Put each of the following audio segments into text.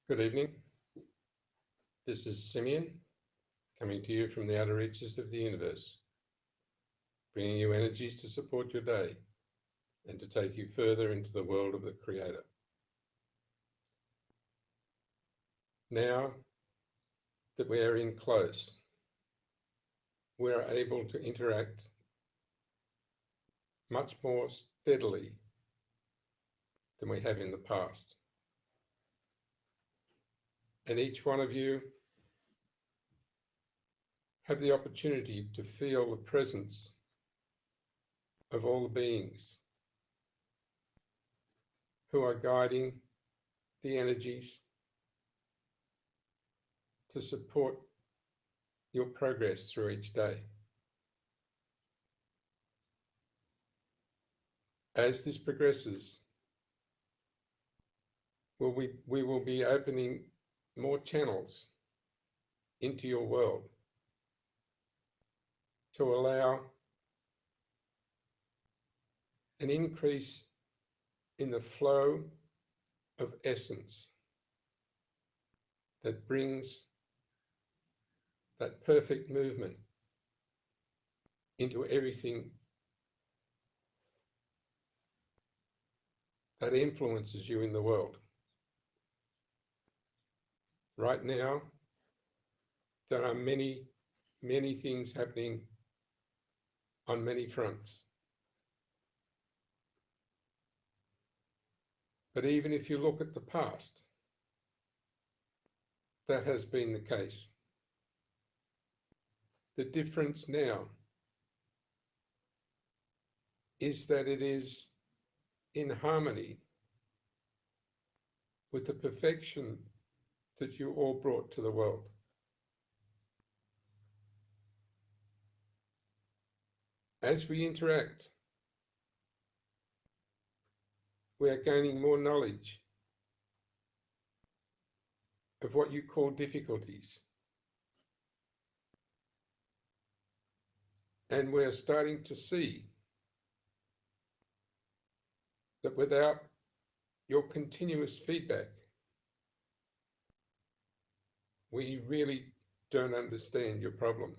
Good evening. This is Simmion, coming to you from the outer reaches of the universe, bringing you energies to support your day and to take you further into the world of the Creator. Now that we are in close, we are able to interact much more steadily than we have in the past. And each one of you have the opportunity to feel the presence of all the beings who are guiding the energies to support your progress through each day. As this progresses, we will be opening more channels into your world to allow an increase in the flow of essence that brings that perfect movement into everything that influences you in the world. Right now, there are many, many things happening on many fronts. But even if you look at the past, that has been the case. The difference now is that it is in harmony with the perfection that you all brought to the world. As we interact, we are gaining more knowledge of what you call difficulties. And we're starting to see that without your continuous feedback, we really don't understand your problem.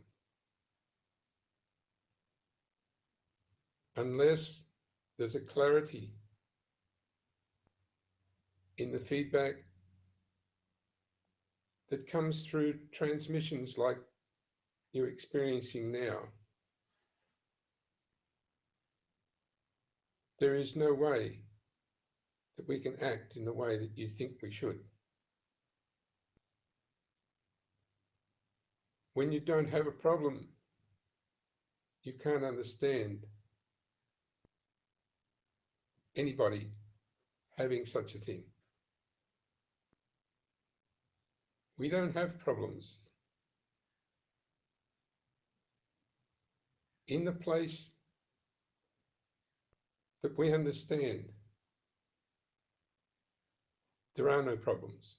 Unless there's a clarity in the feedback that comes through transmissions like you're experiencing now, there is no way that we can act in the way that you think we should. When you don't have a problem, you can't understand anybody having such a thing. We don't have problems. In the place that we understand, there are no problems.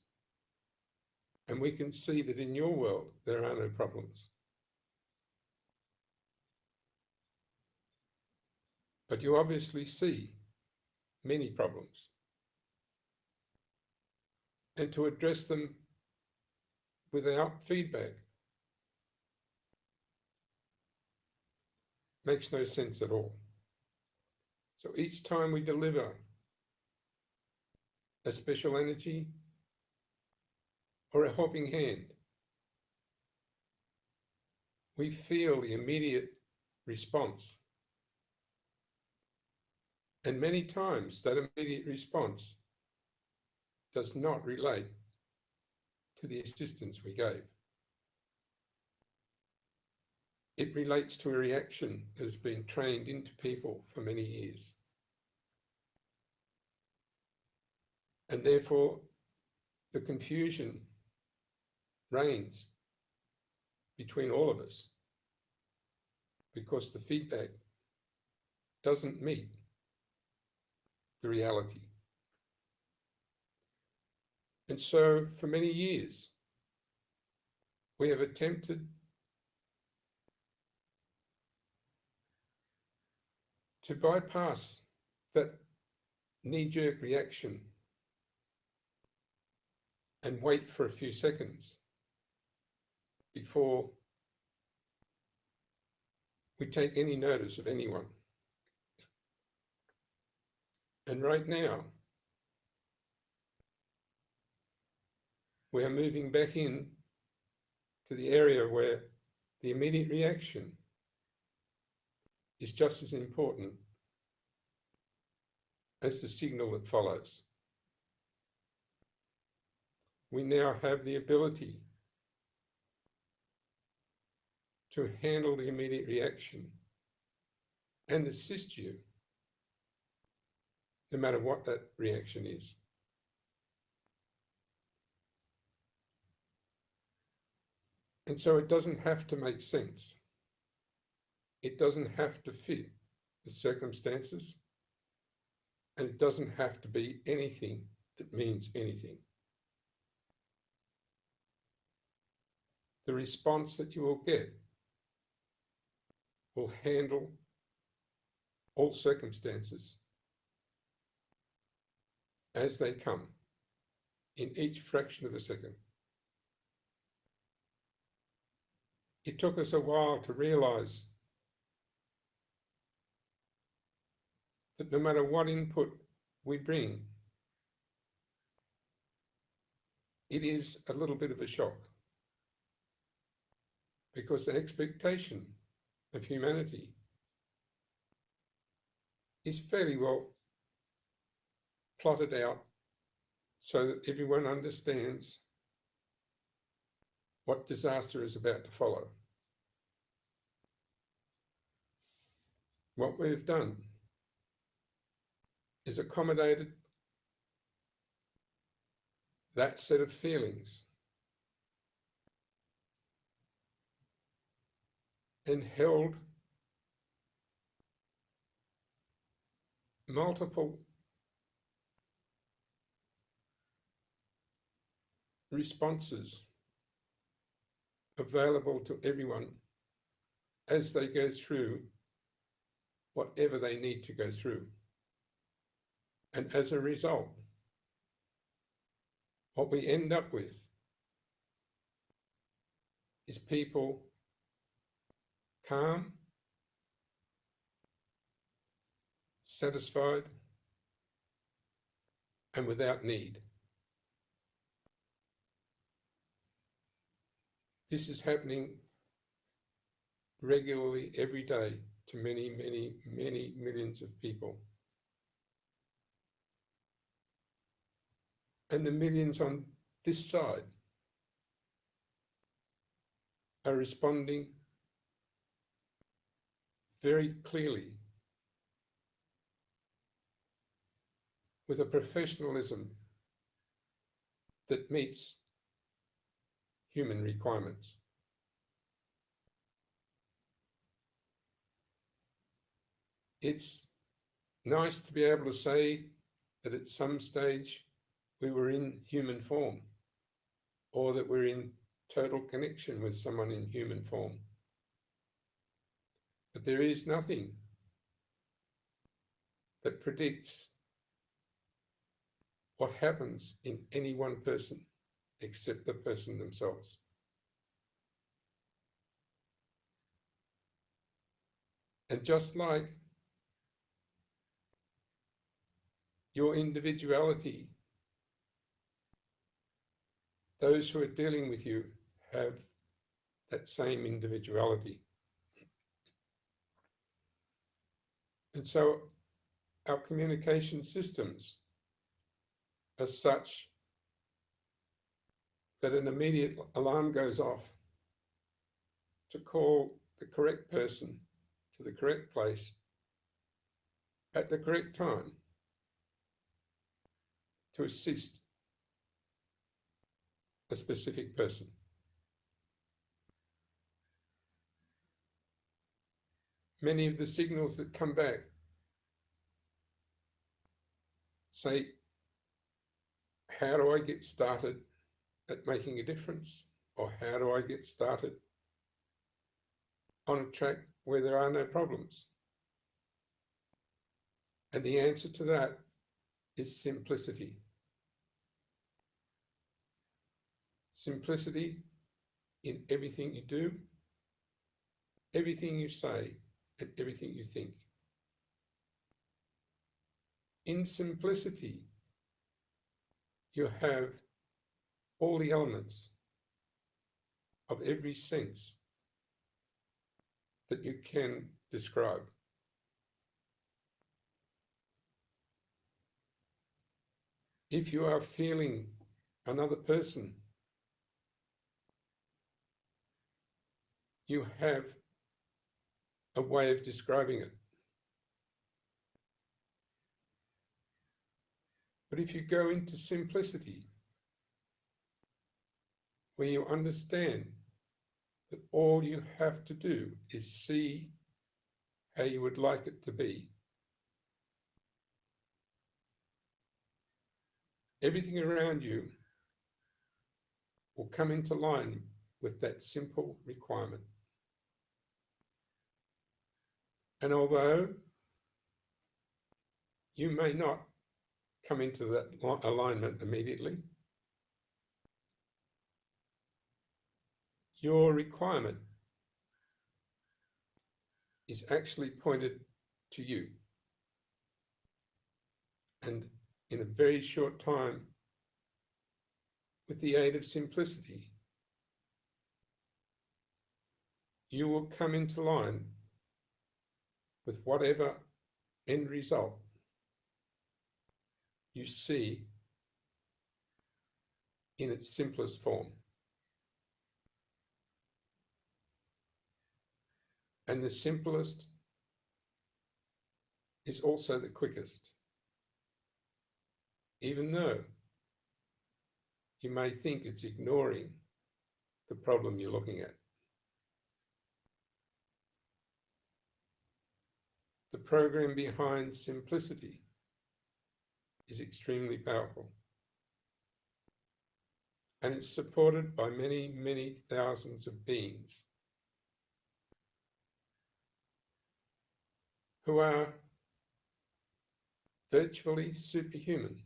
And we can see that in your world, there are no problems. But you obviously see many problems. And to address them without feedback makes no sense at all. So each time we deliver a special energy or a helping hand, we feel the immediate response. And many times that immediate response does not relate to the assistance we gave. It relates to a reaction that has been trained into people for many years. And therefore, the confusion reigns between all of us because the feedback doesn't meet the reality. And so, for many years, we have attempted to bypass that knee-jerk reaction and wait for a few seconds before we take any notice of anyone. And right now, we are moving back in to the area where the immediate reaction is just as important as the signal that follows. We now have the ability to handle the immediate reaction and assist you, no matter what that reaction is. And so it doesn't have to make sense. It doesn't have to fit the circumstances, and it doesn't have to be anything that means anything. The response that you will get will handle all circumstances as they come in each fraction of a second. It took us a while to realize that no matter what input we bring, it is a little bit of a shock, because the expectation of humanity is fairly well plotted out so that everyone understands what disaster is about to follow. What we've done is accommodated that set of feelings and held multiple responses available to everyone as they go through whatever they need to go through. And as a result, what we end up with is people calm, satisfied, and without need. This is happening regularly every day to many, many, many millions of people. And the millions on this side are responding very clearly with a professionalism that meets human requirements. It's nice to be able to say that at some stage we were in human form, or that we're in total connection with someone in human form. But there is nothing that predicts what happens in any one person except the person themselves. And just like your individuality, those who are dealing with you have that same individuality. And so our communication systems are such that an immediate alarm goes off to call the correct person to the correct place at the correct time to assist a specific person. Many of the signals that come back say, how do I get started at making a difference? Or how do I get started on a track where there are no problems? And the answer to that is simplicity. Simplicity in everything you do, everything you say, and everything you think. In simplicity, you have all the elements of every sense that you can describe. If you are feeling another person, you have a way of describing it. But if you go into simplicity, where you understand that all you have to do is see how you would like it to be, everything around you will come into line with that simple requirement. And although you may not come into that alignment immediately, your requirement is actually pointed to you. And in a very short time, with the aid of simplicity, you will come into line with whatever end result you see in its simplest form. And the simplest is also the quickest, even though you may think it's ignoring the problem you're looking at. The program behind simplicity is extremely powerful, and it's supported by many, many thousands of beings who are virtually superhuman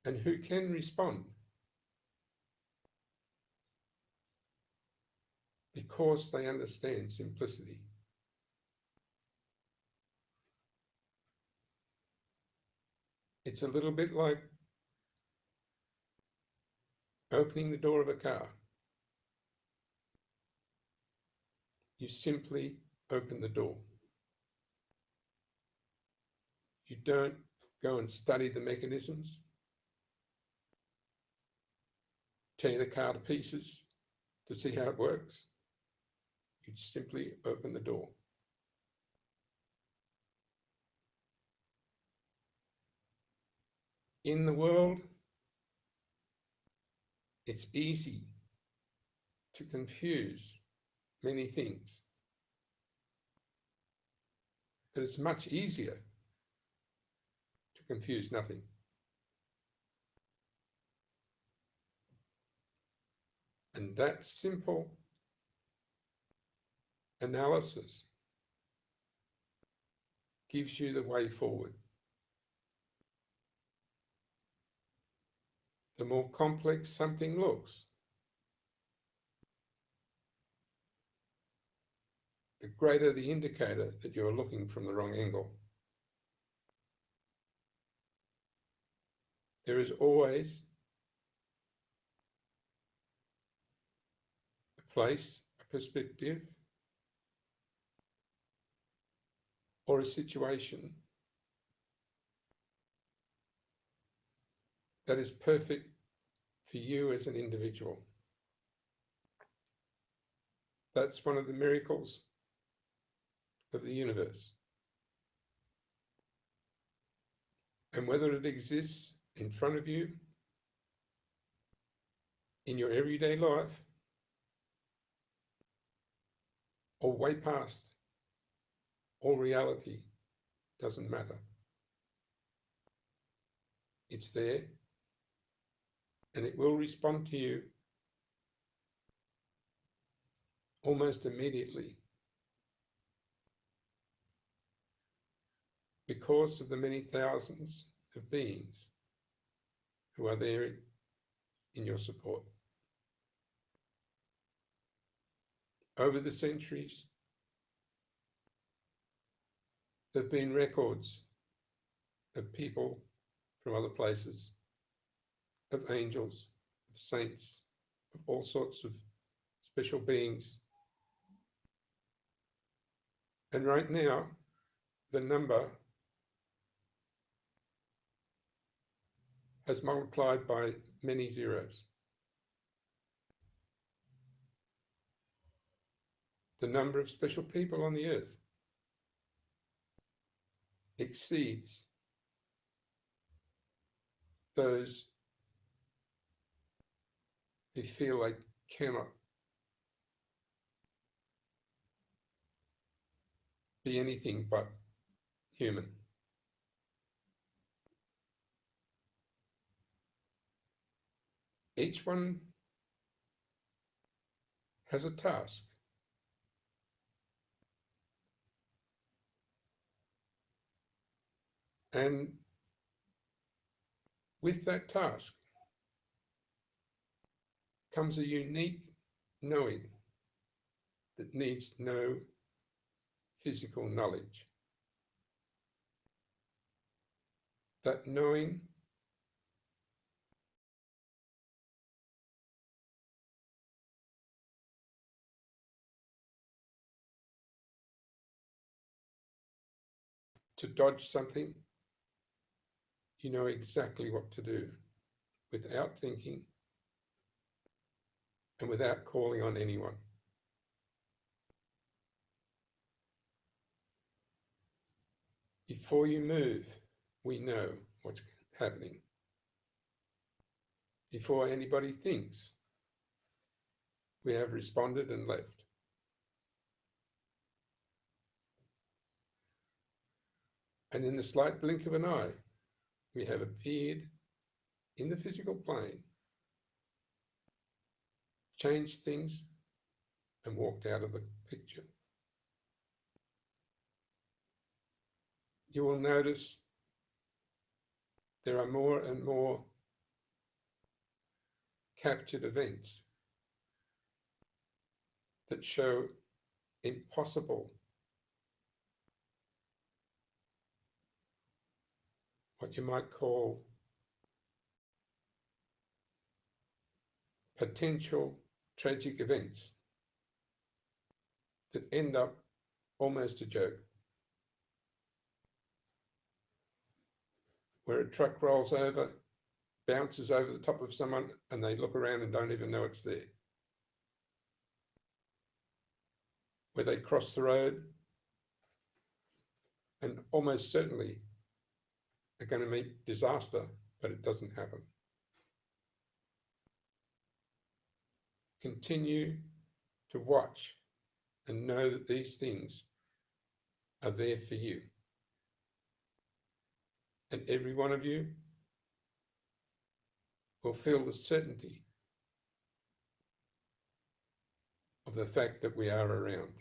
and who can respond because they understand simplicity. It's a little bit like opening the door of a car. You simply open the door. You don't go and study the mechanisms, tear the car to pieces to see how it works. You simply open the door. In the world, it's easy to confuse many things, but it's much easier to confuse nothing. And that simple analysis gives you the way forward. The more complex something looks, the greater the indicator that you're looking from the wrong angle. There is always a place, a perspective, or a situation that is perfect for you as an individual. That's one of the miracles of the universe. And whether it exists in front of you, in your everyday life, or way past, all reality, doesn't matter. It's there, and it will respond to you almost immediately because of the many thousands of beings who are there in your support. Over the centuries, there have been records of people from other places, of angels, of saints, of all sorts of special beings. And right now, the number has multiplied by many zeros. The number of special people on the earth exceeds those who feel they cannot be anything but human. Each one has a task. And with that task comes a unique knowing that needs no physical knowledge. That knowing to dodge something, you know exactly what to do without thinking and without calling on anyone. Before you move, we know what's happening. Before anybody thinks, we have responded and left. And in the slight blink of an eye, we have appeared in the physical plane, changed things, and walked out of the picture. You will notice there are more and more captured events that show impossible, what you might call potential tragic events that end up almost a joke, where a truck rolls over, bounces over the top of someone, and they look around and don't even know it's there. Where they cross the road and almost certainly are going to meet disaster, but it doesn't happen. Continue to watch and know that these things are there for you. And every one of you will feel the certainty of the fact that we are around.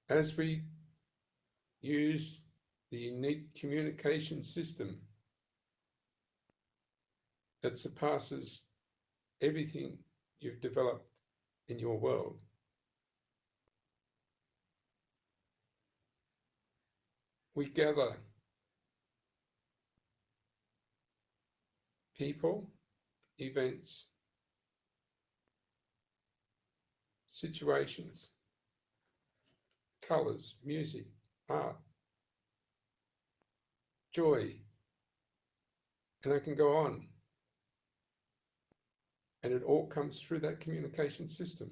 As we use the unique communication system that surpasses everything you've developed in your world, we gather people, events, situations, colors, music, art, joy, and I can go on. And it all comes through that communication system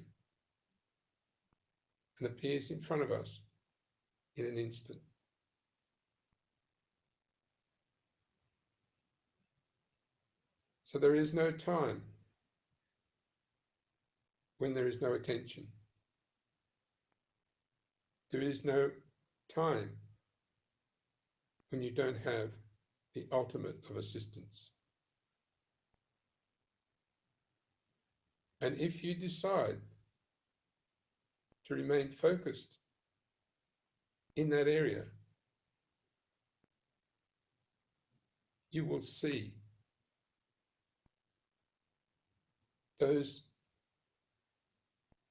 and appears in front of us in an instant. So there is no time when there is no attention. There is no time when you don't have the ultimate of assistance. And if you decide to remain focused in that area, you will see those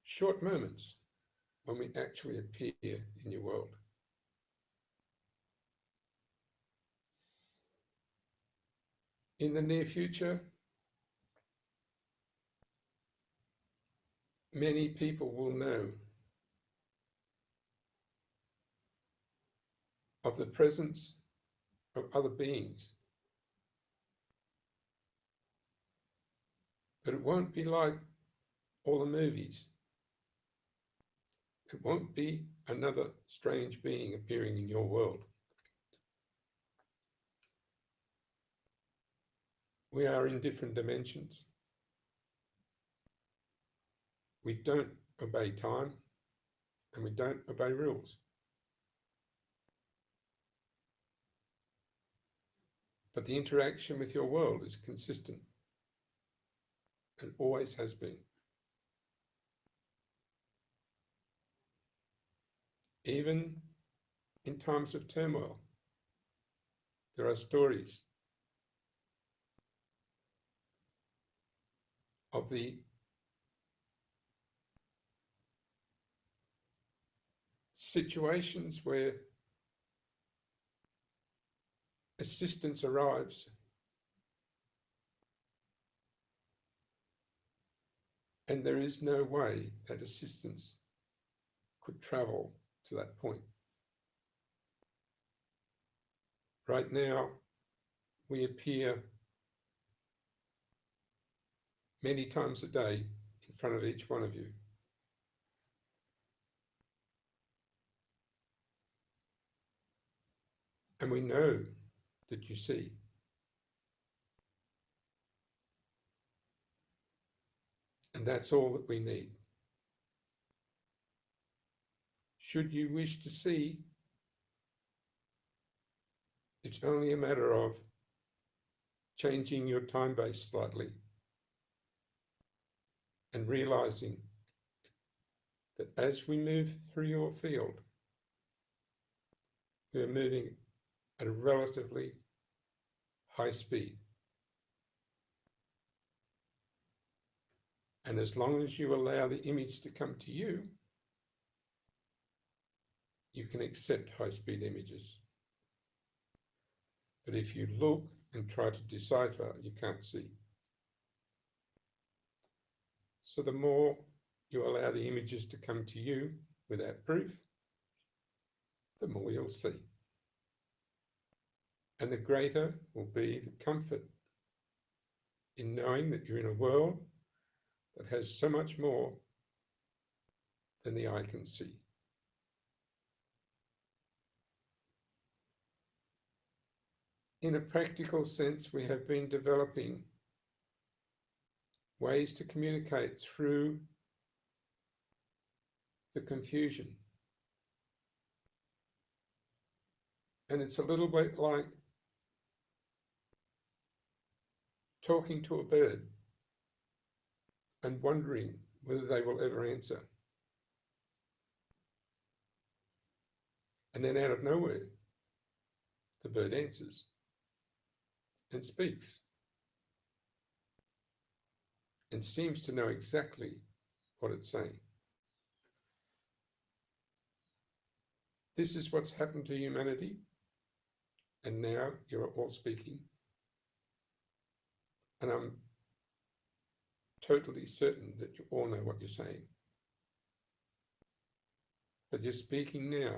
short moments when we actually appear in your world. In the near future, many people will know of the presence of other beings, but it won't be like all the movies. It won't be another strange being appearing in your world. We are in different dimensions. We don't obey time, and we don't obey rules. But the interaction with your world is consistent and always has been. Even in times of turmoil, there are stories of the situations where assistance arrives and there is no way that assistance could travel to that point. Right now, we appear many times a day in front of each one of you. And we know that you see. And that's all that we need. Should you wish to see, it's only a matter of changing your time base slightly and realizing that as we move through your field, we are moving at a relatively high speed. And as long as you allow the image to come to you, you can accept high-speed images. But if you look and try to decipher, you can't see. So the more you allow the images to come to you without proof, the more you'll see. And the greater will be the comfort in knowing that you're in a world that has so much more than the eye can see. In a practical sense, we have been developing ways to communicate through the confusion. And it's a little bit like talking to a bird and wondering whether they will ever answer. And then out of nowhere, the bird answers and speaks and seems to know exactly what it's saying. This is what's happened to humanity, and now you're all speaking. And I'm totally certain that you all know what you're saying. But you're speaking now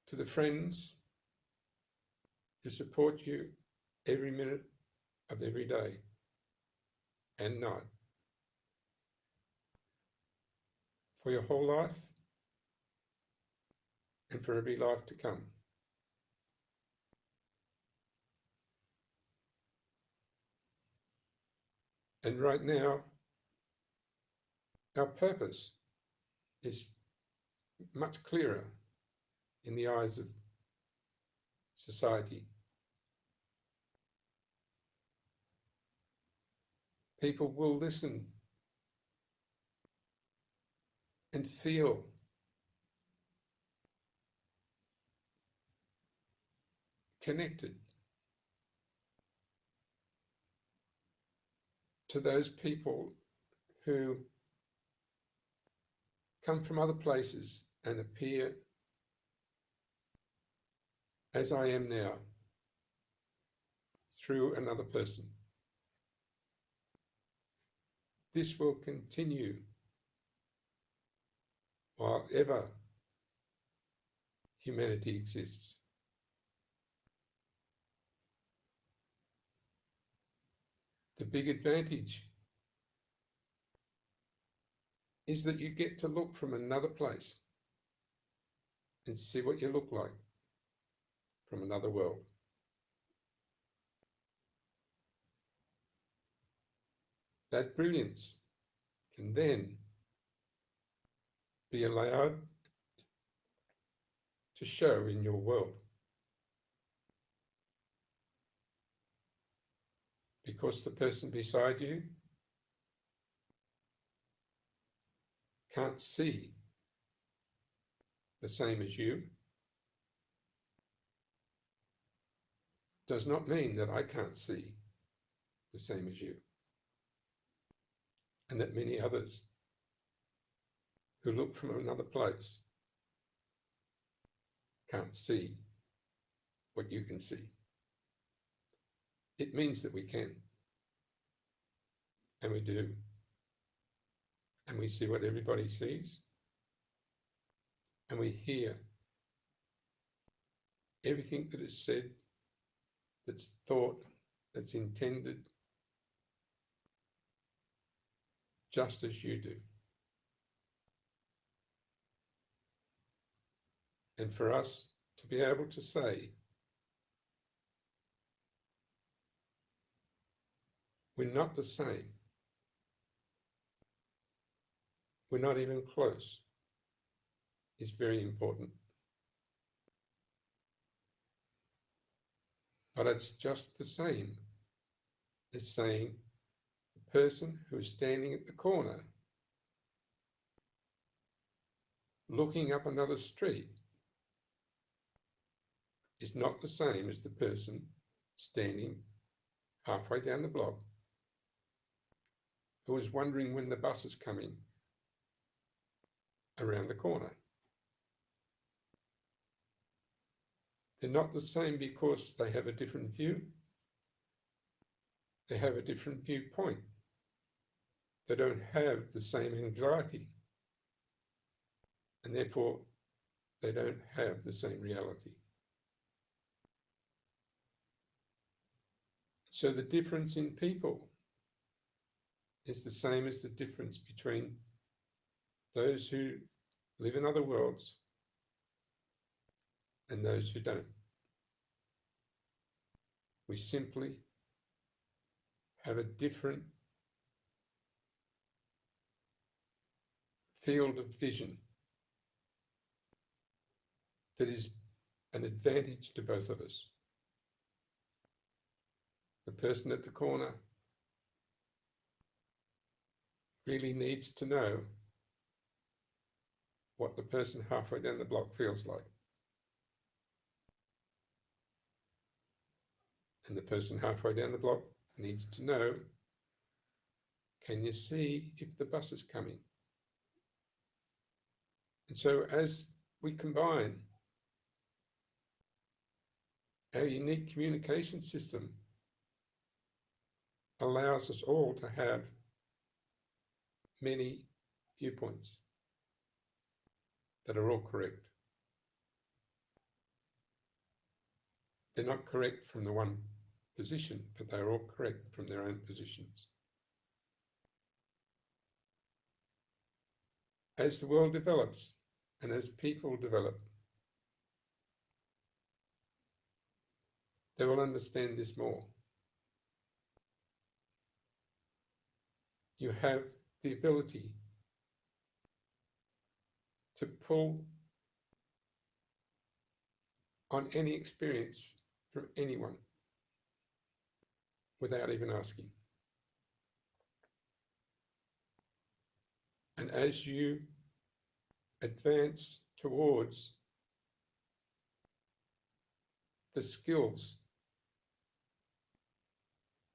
to the friends who support you every minute of every day and night, for your whole life and for every life to come. And right now, our purpose is much clearer in the eyes of society. People will listen and feel connected to those people who come from other places and appear as I am now through another person. This will continue while ever humanity exists. The big advantage is that you get to look from another place and see what you look like from another world. That brilliance can then be allowed to show in your world, because the person beside you can't see the same as you does not mean that I can't see the same as you, and that many others who look from another place can't see what you can see. It means that we can, and we do, and we see what everybody sees, and we hear everything that is said, that's thought, that's intended, just as you do. And for us to be able to say, we're not the same, we're not even close, is very important. But it's just the same as saying the person who is standing at the corner looking up another street is not the same as the person standing halfway down the block who is wondering when the bus is coming around the corner. They're not the same because they have a different view. They have a different viewpoint. They don't have the same anxiety, and therefore they don't have the same reality. So the difference in people is the same as the difference between those who live in other worlds and those who don't. We simply have a different field of vision that is an advantage to both of us. The person at the corner really needs to know what the person halfway down the block feels like. And the person halfway down the block needs to know, can you see if the bus is coming? And so as we combine our unique communication system allows us all to have many viewpoints that are all correct. They're not correct from the one position, but they're all correct from their own positions. As the world develops and as people develop, they will understand this more. You have the ability to pull on any experience from anyone without even asking. And as you advance towards the skills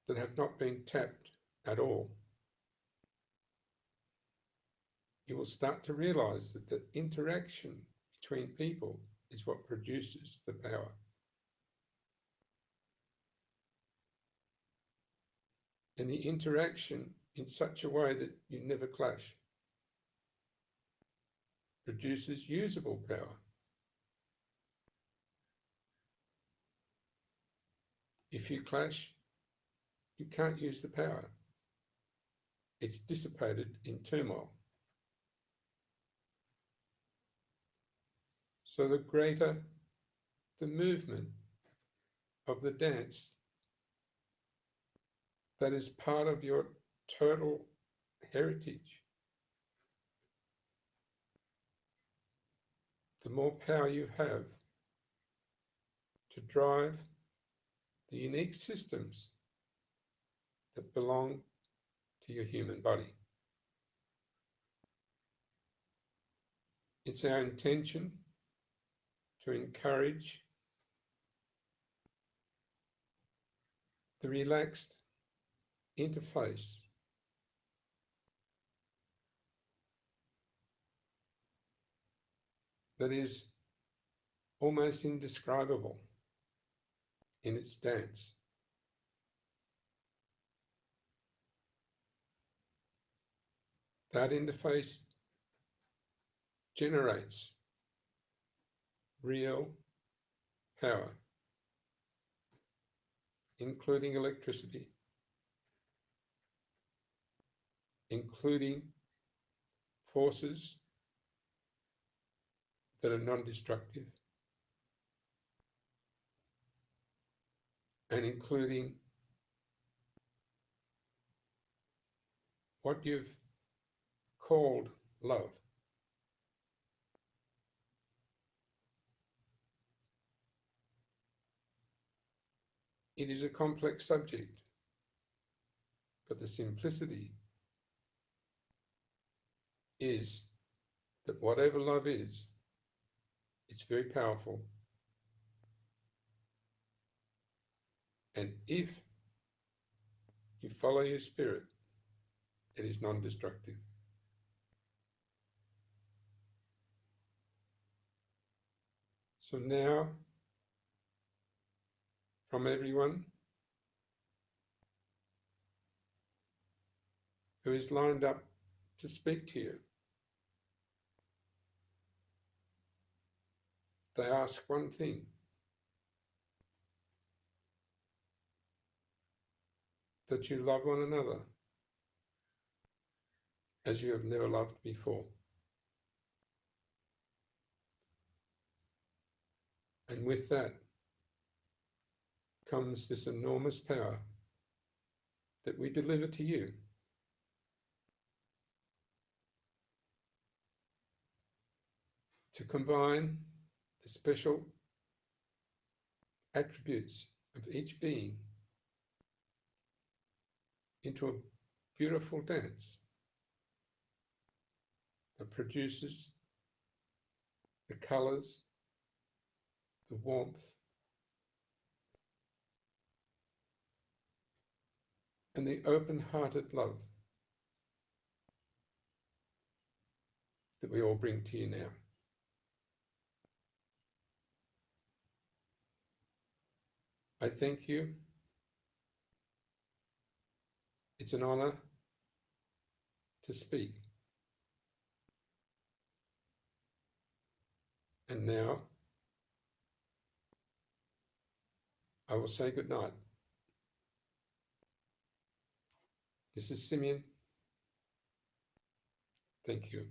that have not been tapped at all, you will start to realize that the interaction between people is what produces the power. And the interaction in such a way that you never clash produces usable power. If you clash, you can't use the power. It's dissipated in turmoil. So the greater the movement of the dance that is part of your total heritage, the more power you have to drive the unique systems that belong to your human body. It's our intention to encourage the relaxed interface that is almost indescribable in its dance. That interface generates real power, including electricity, including forces that are non-destructive, and including what you've called love. It is a complex subject, but the simplicity is that whatever love is, it's very powerful. And if you follow your spirit, it is non-destructive. So now, from everyone who is lined up to speak to you, they ask one thing: that you love one another as you have never loved before. And with that comes this enormous power that we deliver to you. To combine the special attributes of each being into a beautiful dance that produces the colors, the warmth, and the open-hearted love that we all bring to you now. I thank you. It's an honor to speak. And now I will say good night. This is Simmion. Thank you.